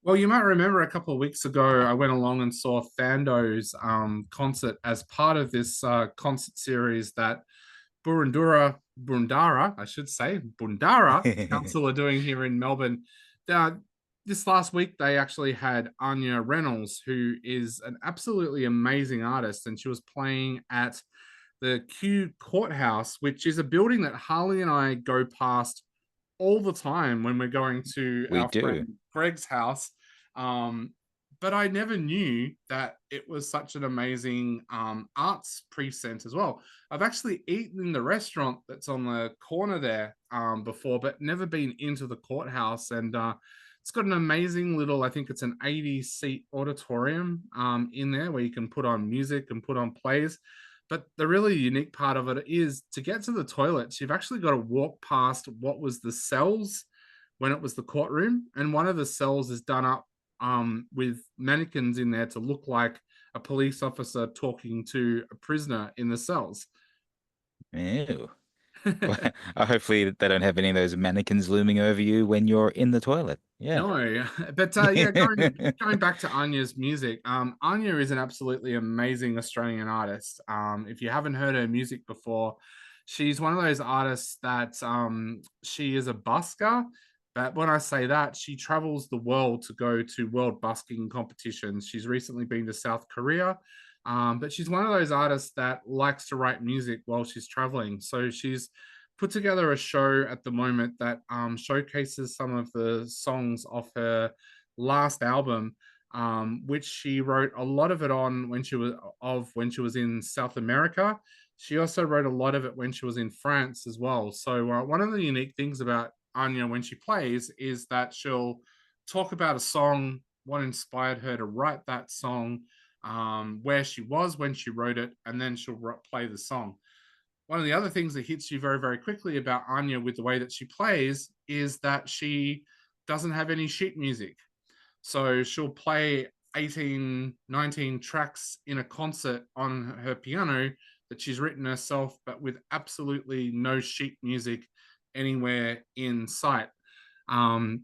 Well, you might remember a couple of weeks ago, I went along and saw Fando's concert as part of this concert series that Bundara, I should say, Bundara Council are doing here in Melbourne. Uh, this last week, they actually had Ania Reynolds, who is an absolutely amazing artist, and she was playing at the Kew Court House, which is a building that Harley and I go past all the time when we're going to We our do. friend Greg's house. Um, but I never knew that it was such an amazing arts precinct as well. I've actually eaten in the restaurant that's on the corner there before, but never been into the courthouse. And it's got an amazing little, I think it's an 80 seat auditorium in there where you can put on music and put on plays. But the really unique part of it is to get to the toilets, you've actually got to walk past what was the cells when it was the courtroom. And one of the cells is done up with mannequins in there to look like a police officer talking to a prisoner in the cells. Ew. Well, hopefully they don't have any of those mannequins looming over you when you're in the toilet. Yeah. No, but yeah, going back to Anya's music, Anya is an absolutely amazing Australian artist. If you haven't heard her music before, she's one of those artists that she is a busker. But when I say that, she travels the world to go to world busking competitions. She's recently been to South Korea, but she's one of those artists that likes to write music while she's traveling. So she's put together a show at the moment that showcases some of the songs off her last album, which she wrote a lot of it on when she was in South America. She also wrote a lot of it when she was in France as well. So one of the unique things about Anya when she plays is that she'll talk about a song, what inspired her to write that song, where she was when she wrote it, and then she'll play the song. One of the other things that hits you very, very quickly about Anya with the way that she plays is that she doesn't have any sheet music. So she'll play 18, 19 tracks in a concert on her piano that she's written herself, but with absolutely no sheet music anywhere in sight.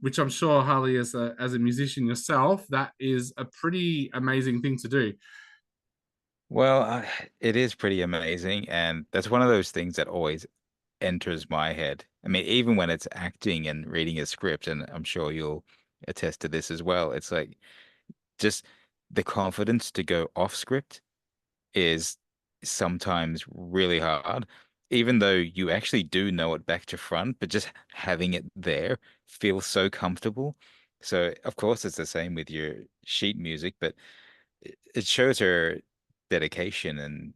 Which I'm sure, Harley, as a musician yourself, that is a pretty amazing thing to do. Well, it is pretty amazing, and that's one of those things that always enters my head. I mean, even when it's acting and reading a script, and I'm sure you'll attest to this as well, it's like just the confidence to go off script is sometimes really hard, even though you actually do know it back to front, but just having it there feels so comfortable. So, of course, it's the same with your sheet music, but it shows her dedication and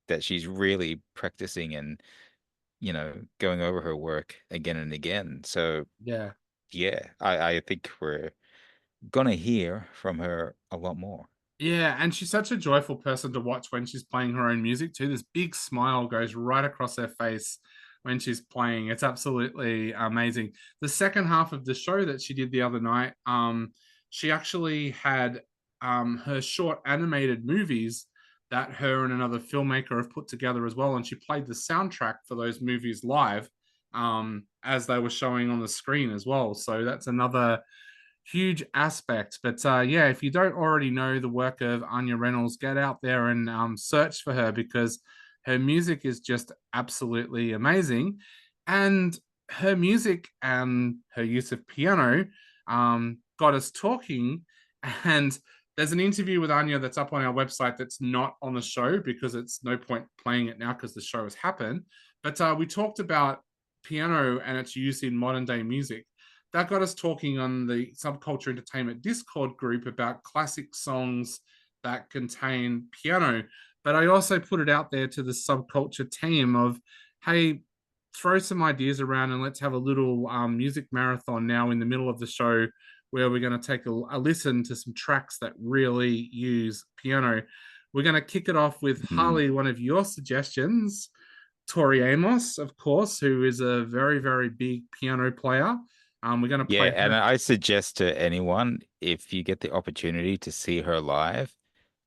that she's really practicing and, going over her work again and again. So, Yeah. yeah, I think we're gonna hear from her a lot more. Yeah, and she's such a joyful person to watch when she's playing her own music too. This big smile goes right across her face when she's playing. It's absolutely amazing. The second half of the show that she did the other night, she actually had her short animated movies that her and another filmmaker have put together as well, and she played the soundtrack for those movies live as they were showing on the screen as well. So that's another huge aspect. But yeah, if you don't already know the work of Anya Reynolds, get out there and search for her because her music is just absolutely amazing. And her music and her use of piano got us talking. And there's an interview with Anya that's up on our website that's not on the show because it's no point playing it now because the show has happened. But we talked about piano and its use in modern day music. That got us talking on the Subculture Entertainment Discord group about classic songs that contain piano. But I also put it out there to the subculture team of, hey, throw some ideas around and let's have a little music marathon now in the middle of the show where we're going to take a listen to some tracks that really use piano. We're going to kick it off with Mhm. Harley, one of your suggestions, Tori Amos, of course, who is a very, very big piano player. We're going to Yeah, play and her. I suggest to anyone, if you get the opportunity to see her live,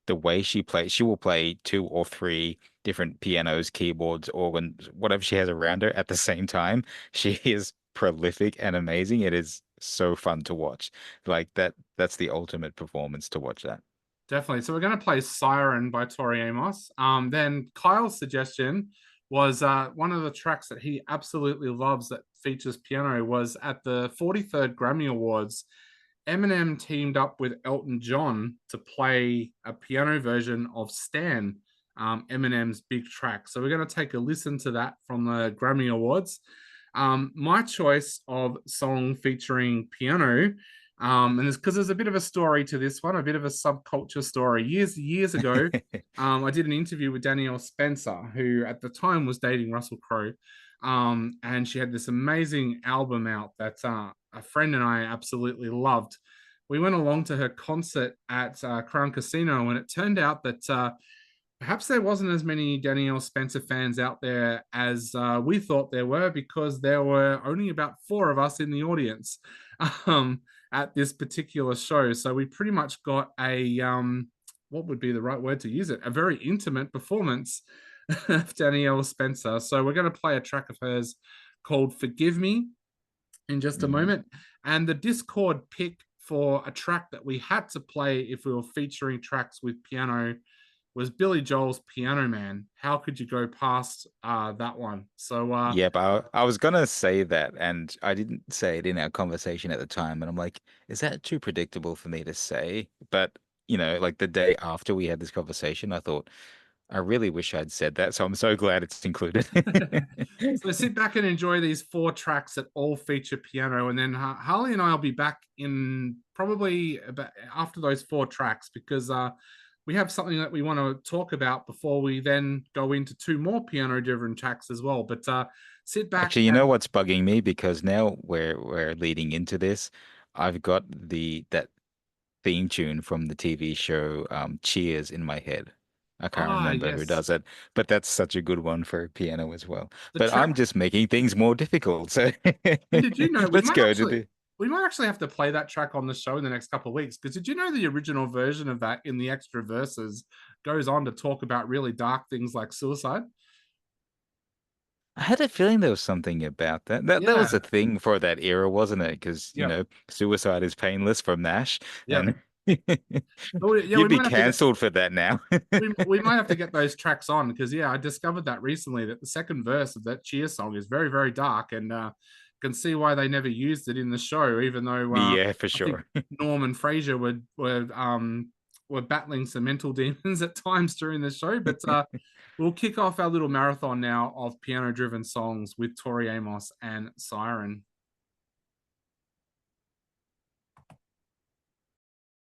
the way she plays, she will play two or three different pianos, keyboards, organs, whatever she has around her at the same time. She is prolific and amazing. It is so fun to watch. Like that's the ultimate performance to watch that. Definitely. So we're going to play Siren by Tori Amos. Then Kyle's suggestion was one of the tracks that he absolutely loves that features piano was at the 43rd Grammy Awards. Eminem teamed up with Elton John to play a piano version of Stan, Eminem's big track. So we're going to take a listen to that from the Grammy Awards. My choice of song featuring piano, and it's because there's a bit of a story to this one, a bit of a subculture story. Years ago, I did an interview with Danielle Spencer, who at the time was dating Russell Crowe. And she had this amazing album out that a friend and I absolutely loved. We went along to her concert at Crown Casino, and it turned out that perhaps there wasn't as many Danielle Spencer fans out there as we thought there were, because there were only about four of us in the audience at this particular show. So we pretty much got a what would be the right word to use it? A very intimate performance of Danielle Spencer. So we're going to play a track of hers called "Forgive Me" in just a Mhm. moment. And the Discord pick for a track that we had to play if we were featuring tracks with piano was Billy Joel's Piano Man. How could you go past that one? So Yep, I was gonna say that, and I didn't say it in our conversation at the time, and I'm like, is that too predictable for me to say? But like the day after we had this conversation, I thought, I really wish I'd said that, so I'm so glad it's included. so sit back and enjoy these four tracks that all feature piano, and then Harley and I will be back in probably about after those four tracks, because we have something that we want to talk about before we then go into two more piano driven tracks as well. But sit back Actually, you know and what's bugging me? Because now we're leading into this, I've got that theme tune from the TV show Cheers in my head. I can't remember who yes, does it, but that's such a good one for piano as well. the But I'm track. just making things more difficult. So And did you know let's go to the. we might actually have to play that track on the show in the next couple of weeks? Because did you know the original version of that in the extra verses goes on to talk about really dark things like suicide? I had a feeling there was something about that. That was Yeah. a thing for that era, wasn't it? Because, Yep. suicide is painless from Nash, Yep. and But yeah, we you'd be might have to get cancelled for that now. we might have to get those tracks on, because yeah, I discovered that recently that the second verse of that Cheer song is very very dark, and can see why they never used it in the show, even though Yeah, for I think sure. Norm and Fraser were battling some mental demons at times during the show. But we'll kick off our little marathon now of piano driven songs with Tori Amos and Siren.